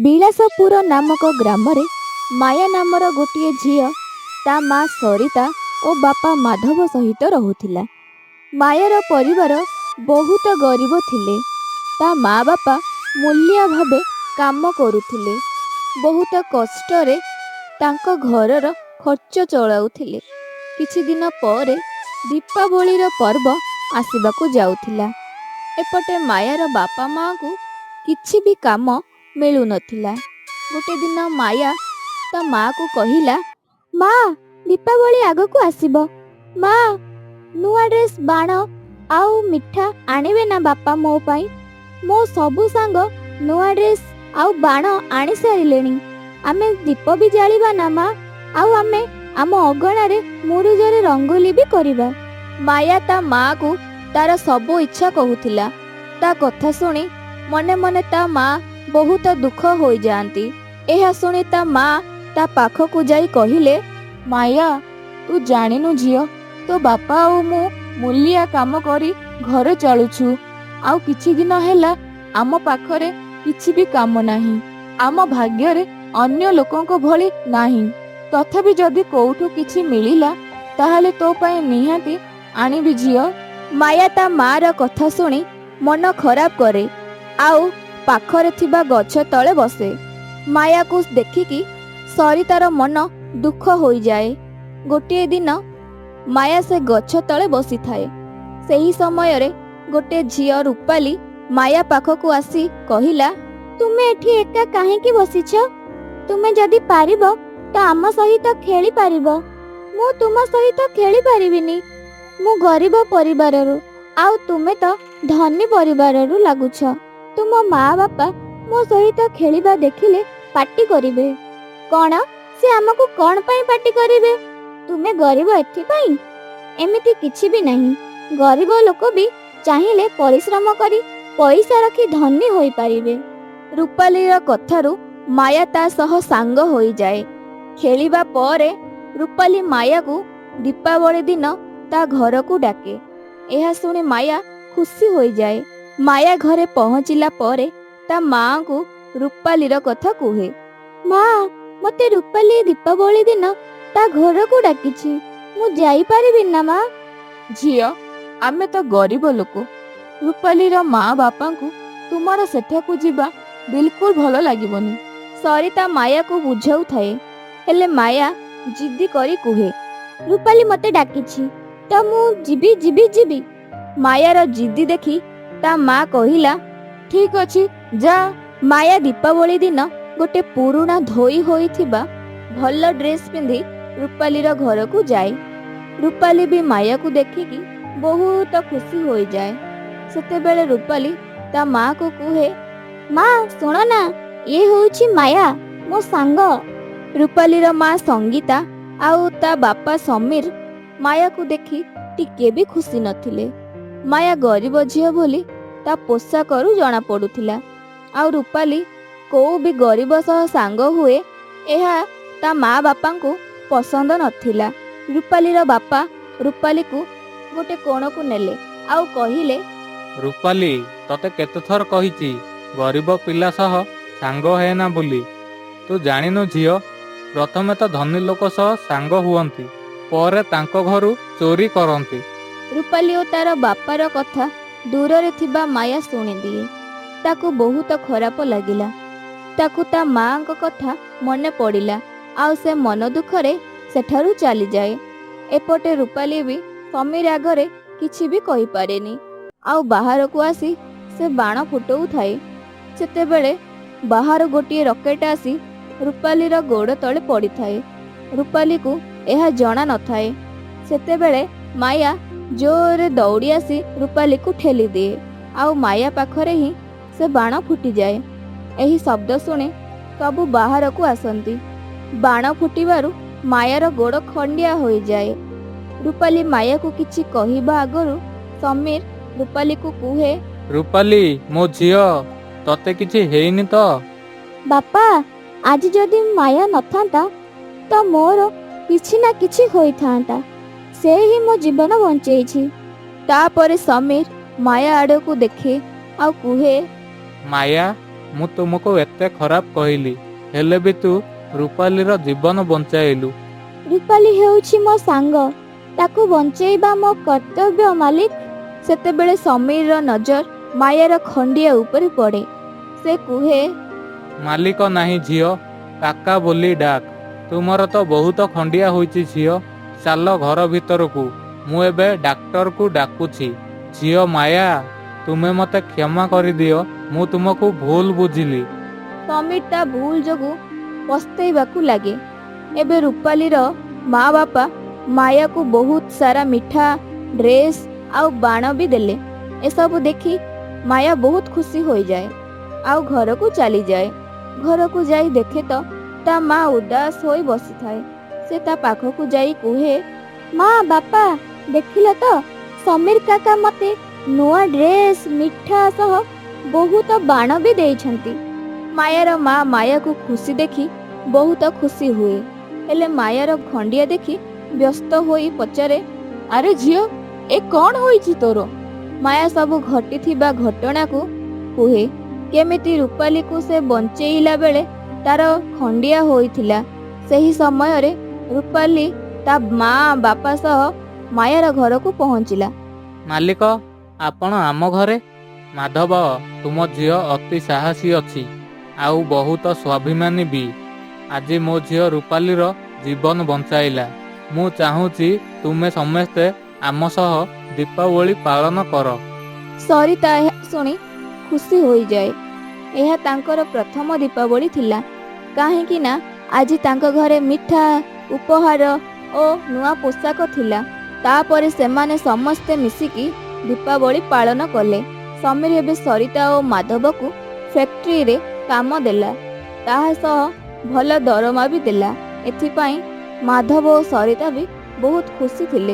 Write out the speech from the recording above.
ବିଳାସପୁର ନାମକ ଗ୍ରାମରେ ମାୟା ନାମର ଗୋଟିଏ ଝିଅ ତା ମା ସରିତା ଓ ବାପା ମାଧବ ସହିତ ରହୁଥିଲା। ମାୟାର ପରିବାର ବହୁତ ଗରିବ ଥିଲେ। ତା ମା ବାପା ମୂଲିଆ ଭାବେ କାମ କରୁଥିଲେ। ବହୁତ କଷ୍ଟରେ ତାଙ୍କ ଘରର ଖର୍ଚ୍ଚ ଚଳାଉଥିଲେ। କିଛି ଦିନ ପରେ ଦୀପାବଳିର ପର୍ବ ଆସିବାକୁ ଯାଉଥିଲା। ଏପଟେ ମାୟାର ବାପା ମାଆଙ୍କୁ କିଛି ବି କାମ ମିଳୁନଥିଲା। ଗୋଟେ ଦିନ ମାୟା ତା ମାଆକୁ କହିଲା, ମା, ଦୀପାବଳି ଆଗକୁ ଆସିବ। ମା, ନୂଆ ଡ୍ରେସ୍, ବାଣ ଆଉ ମିଠା ଆଣିବେ ନା ବାପା ମୋ ପାଇଁ? ମୋ ସବୁ ସାଙ୍ଗ ନୂଆ ଡ୍ରେସ୍ ଆଉ ବାଣ ଆଣି ସାରିଲେଣି। ଆମେ ଦୀପ ବି ଜାଳିବା ନା ମା? ଆଉ ଆମେ ଆମ ଅଗଣାରେ ମୁରୁଜରେ ରଙ୍ଗୋଲି ବି କରିବା। ମାୟା ତା ମାଆକୁ ତାର ସବୁ ଇଚ୍ଛା କହୁଥିଲା। ତା କଥା ଶୁଣି ମନେ ମନେ ତା ମା ବହୁତ ଦୁଃଖ ହୋଇଯାଆନ୍ତି। ଏହା ଶୁଣି ତା ମା ତା ପାଖକୁ ଯାଇ କହିଲେ, ମାୟା, ତୁ ଜାଣିନୁ ଝିଅ, ତୋ ବାପା ଆଉ ମୁଁ ମୂଲିଆ କାମ କରି ଘର ଚଳୁଛୁ। ଆଉ କିଛି ଦିନ ହେଲା ଆମ ପାଖରେ କିଛି ବି କାମ ନାହିଁ। ଆମ ଭାଗ୍ୟରେ ଅନ୍ୟ ଲୋକଙ୍କ ଭଳି ନାହିଁ। ତଥାପି ଯଦି କୋଉଠୁ କିଛି ମିଳିଲା ତାହେଲେ ତୋ ପାଇଁ ନିହାତି ଆଣିବି ଝିଅ। ମାୟା ତା ମାର କଥା ଶୁଣି ମନ ଖରାପ କରେ ଆଉ ପାଖରେ ଥିବା ଗଛ ତଳେ ବସେ। ମାୟାକୁ ଦେଖିକି ସରିତାର ମନ ଦୁଃଖ ହୋଇଯାଏ। ଗୋଟିଏ ଦିନ ମାୟା ସେ ଗଛ ତଳେ ବସିଥାଏ। ସେହି ସମୟରେ ଗୋଟେ ଝିଅ ରୂପାଲି ମାୟା ପାଖକୁ ଆସି କହିଲା, ତୁମେ ଏଠି ଏକା କାହିଁକି ବସିଛ? ତୁମେ ଯଦି ପାରିବ ତ ଆମ ସହିତ ଖେଳି ପାରିବ। ମୁଁ ତୁମ ସହିତ ଖେଳି ପାରିବିନି। ମୁଁ ଗରିବ ପରିବାରରୁ, ଆଉ ତୁମେ ତ ଧନୀ ପରିବାରରୁ ଲାଗୁଛ। ତୁମ ମା ବାପା ମୋ ସହିତ ଖେଳିବା ଦେଖିଲେ ପାଟି କରିବେ। କ'ଣ? ସେ ଆମକୁ କ'ଣ ପାଇଁ ପାଟି କରିବେ? ତୁମେ ଗରିବ ଏଥିପାଇଁ? ଏମିତି କିଛି ବି ନାହିଁ। ଗରିବ ଲୋକ ବି ଚାହିଁଲେ ପରିଶ୍ରମ କରି ପଇସା ରଖି ଧନୀ ହୋଇପାରିବେ। ରୂପାଲିର କଥାରୁ ମାୟା ତା ସହ ସାଙ୍ଗ ହୋଇଯାଏ। ଖେଳିବା ପରେ ରୂପାଲି ମାୟାକୁ ଦୀପାବଳି ଦିନ ତା ଘରକୁ ଡାକେ। ଏହା ଶୁଣି ମାୟା ଖୁସି ହୋଇଯାଏ। ମାୟା ଘରେ ପହଞ୍ଚିଲା ପରେ ତା ମାଆଙ୍କୁ ରୂପାଲିର କଥା କୁହେ। ମା, ମତେ ରୂପାଲି ଦୀପାବଳି ଦିନ ତା ଘରକୁ ଡାକିଛି। ମୁଁ ଯାଇପାରିବି ନା ମା? ଝିଅ, ଆମେ ତ ଗରିବ ଲୋକ। ରୂପାଲିର ମା ବାପାଙ୍କୁ ତୁମର ସେଠାକୁ ଯିବା ବିଲକୁଲ ଭଲ ଲାଗିବନି। ସରିତା ମାୟାକୁ ବୁଝାଉଥାଏ। ହେଲେ ମାୟା ଜିଦି କରି କୁହେ, ରୂପାଲି ମତେ ଡାକିଛି ତ ମୁଁ ଯିବି ଯିବି ଯିବି। ମାୟାର ଜିଦି ଦେଖି ତା ମା କହିଲା, ଠିକ ଅଛି, ଯା। ମାୟା ଦୀପାବଳି ଦିନ ଗୋଟେ ପୁରୁଣା ଧୋଇ ହୋଇଥିବା ଭଲ ଡ୍ରେସ୍ ପିନ୍ଧି ରୂପାଲିର ଘରକୁ ଯାଏ। ରୂପାଲି ବି ମାୟାକୁ ଦେଖିକି ବହୁତ ଖୁସି ହୋଇଯାଏ। ସେତେବେଳେ ରୂପାଲି ତା ମାଆକୁ କୁହେ, ମା, ଶୁଣ ନା, ଇଏ ହେଉଛି ମାୟା, ମୋ ସାଙ୍ଗ। ରୂପାଲିର ମା ସଙ୍ଗୀତା ଆଉ ତା ବାପା ସମୀର ମାୟାକୁ ଦେଖି ଟିକେ ବି ଖୁସି ନଥିଲେ। ମାୟା ଗରିବ ଝିଅ ବୋଲି ତା ପୋଷାକରୁ ଜଣା ପଡୁଥିଲା। ଆଉ ରୂପାଲି କୋଉ ବି ଗରିବ ସହ ସାଙ୍ଗ ହୁଏ, ଏହା ତା ମା ବାପାଙ୍କୁ ପସନ୍ଦ ନଥିଲା। ରୂପାଲିର ବାପା ରୂପାଲିକୁ ଗୋଟେ କୋଣକୁ ନେଲେ ଆଉ କହିଲେ, ରୂପାଲି, ତତେ କେତେଥର କହିଛି ଗରିବ ପିଲା ସହ ସାଙ୍ଗ ହେନା ବୋଲି। ତୁ ଜାଣିନୁ ଝିଅ, ପ୍ରଥମେ ତ ଧନୀ ଲୋକ ସହ ସାଙ୍ଗ ହୁଅନ୍ତି, ପରେ ତାଙ୍କ ଘରୁ ଚୋରି କରନ୍ତି। ରୂପାଲି ଓ ତାର ବାପାର କଥା ଦୂରରେ ଥିବା ମାୟା ଶୁଣିଦିଏ। ତାକୁ ବହୁତ ଖରାପ ଲାଗିଲା। ତାକୁ ତା ମାଙ୍କ କଥା ମନେ ପଡ଼ିଲା ଆଉ ସେ ମନ ଦୁଃଖରେ ସେଠାରୁ ଚାଲିଯାଏ। ଏପଟେ ରୂପାଲି ବି ସମୀର ଆଗରେ କିଛି ବି କହିପାରେନି ଆଉ ବାହାରକୁ ଆସି ସେ ବାଣ ଫୁଟଉଥାଏ। ସେତେବେଳେ ବାହାରୁ ଗୋଟିଏ ରକେଟ ଆସି ରୂପାଲିର ଗୋଡ଼ ତଳେ ପଡ଼ିଥାଏ। ରୂପାଲିକୁ ଏହା ଜଣା ନଥାଏ। ସେତେବେଳେ ମାୟା ଜୋରରେ ଦୌଡ଼ି ଆସି ରୂପାଲିକୁ ଠେଲି ଦିଏ ଆଉ ମାୟା ପାଖରେ ହିଁ ସେ ବାଣ ଫୁଟିଯାଏ। ଏହି ଶବ୍ଦ ଶୁଣି ସବୁ ବାହାରକୁ ଆସନ୍ତି। ବାଣ ଫୁଟିବାରୁ ମାୟାର ଗୋଡ଼ ଖଣ୍ଡିଆ ହୋଇଯାଏ। ରୂପାଲି ମାୟାକୁ କିଛି କହିବା ଆଗରୁ ସମୀର ରୂପାଲିକୁ କୁହେ, ରୂପାଲି, ମୋ ଝିଅ, ତତେ କିଛି ହେଇନି ତ? ବାପା, ଆଜି ଯଦି ମାୟା ନଥାନ୍ତା ତ ମୋର କିଛି ନା କିଛି ହୋଇଥାନ୍ତା। ସେ ହିଁ ମୋ ଜୀବନ ବଞ୍ଚେଇଛି। ତାପରେ ସମୀର ମାୟା ଆଡ଼କୁ ଦେଖେ ଆଉ କୁହେ, ମାୟା, ମୁଁ ତୁମକୁ ଏତେ ଖରାପ କହିଲି, ହେଲେ ବି ତୁ ରୂପାଲିର ଜୀବନ ବଞ୍ଚାଇଲୁ। ରୂପାଲି ହେଉଛି ମୋ ସାଙ୍ଗ, ତାକୁ ବଞ୍ଚେଇବା ମୋ କର୍ତ୍ତବ୍ୟ ମାଲିକ। ସେତେବେଳେ ସମୀରର ନଜର ମାୟାର ଖଣ୍ଡିଆ ଉପରେ ପଡ଼େ। ସେ କୁହେ, ମାଲିକ ନାହିଁ ଝିଅ, କାକା ବୋଲି ଡାକ। ତୁମର ତ ବହୁତ ଖଣ୍ଡିଆ ହୋଇଛି ଝିଅ। ଚାଲ ଘର ଭିତରକୁ, ମୁଁ ଏବେ ଡାକ୍ତରକୁ ଡାକୁଛି। ଝିଅ ମାୟା, ତୁମେ ମୋତେ କ୍ଷମା କରିଦିଅ, ମୁଁ ତୁମକୁ ଭୁଲ ବୁଝିଲି। ସମୀର ତା ଭୁଲ ଯୋଗୁଁ ପସ୍ତେଇବାକୁ ଲାଗେ। ଏବେ ରୂପାଲିର ମା ବାପା ମାୟାକୁ ବହୁତ ସାରା ମିଠା, ଡ୍ରେସ୍ ଆଉ ବାଣ ବି ଦେଲେ। ଏସବୁ ଦେଖି ମାୟା ବହୁତ ଖୁସି ହୋଇଯାଏ ଆଉ ଘରକୁ ଚାଲିଯାଏ। ଘରକୁ ଯାଇ ଦେଖେ ତ ତା ମା ଉଦାସ ହୋଇ ବସିଥାଏ। ସେ ତା ପାଖକୁ ଯାଇ କୁହେ, ମା ବାପା, ଦେଖିଲ ତ ସମୀର କାକା ମୋତେ ନୂଆ ଡ୍ରେସ୍, ମିଠା ସହ ବହୁତ ବାଣ ବି ଦେଇଛନ୍ତି। ମାୟାର ମା ମାୟାକୁ ଖୁସି ଦେଖି ବହୁତ ଖୁସି ହୁଏ, ହେଲେ ମାୟାର ଖଣ୍ଡିଆ ଦେଖି ବ୍ୟସ୍ତ ହୋଇ ପଚାରେ, ଆରେ ଝିଅ, ଏ କ'ଣ ହୋଇଛି ତୋର? ମାୟା ସବୁ ଘଟିଥିବା ଘଟଣାକୁ କୁହେ, କେମିତି ରୂପାଲିକୁ ସେ ବଞ୍ଚେଇଲା ବେଳେ ତାର ଖଣ୍ଡିଆ ହୋଇଥିଲା। ସେହି ସମୟରେ ରୂପାଲି ତା ମା ବାପା ସହ ମାୟାର ଘରକୁ ପହଞ୍ଚିଲା। ମାଲିକ, ଆପଣ ଆମ ଘରେ? ମାଧବ, ତୁମ ଝିଅ ଅତି ସାହସୀ ଅଛି ଆଉ ବହୁତ ସ୍ୱାଭିମାନୀ ବି। ଆଜି ମୋ ଝିଅ ରୂପାଲିର ଜୀବନ ବଞ୍ଚାଇଲା। ମୁଁ ଚାହୁଁଛି ତୁମେ ସମସ୍ତେ ଆମ ସହ ଦୀପାବଳି ପାଳନ କର। ସରିତା ଏହା ଶୁଣି ଖୁସି ହୋଇଯାଏ। ଏହା ତାଙ୍କର ପ୍ରଥମ ଦୀପାବଳି ଥିଲା, କାହିଁକି ନା ଆଜି ତାଙ୍କ ଘରେ ମିଠା, ଉପହାର ଓ ନୂଆ ପୋଷାକ ଥିଲା। ତାପରେ ସେମାନେ ସମସ୍ତେ ମିଶିକି ଦୀପାବଳି ପାଳନ କଲେ। ସମୀର ଏବେ ସରିତା ଓ ମାଧବକୁ ଫ୍ୟାକ୍ଟ୍ରିରେ କାମ ଦେଲା, ତାହା ସହ ଭଲ ଦରମା ବି ଦେଲା। ଏଥିପାଇଁ ମାଧବ ଓ ସରିତା ବି ବହୁତ ଖୁସି ଥିଲେ।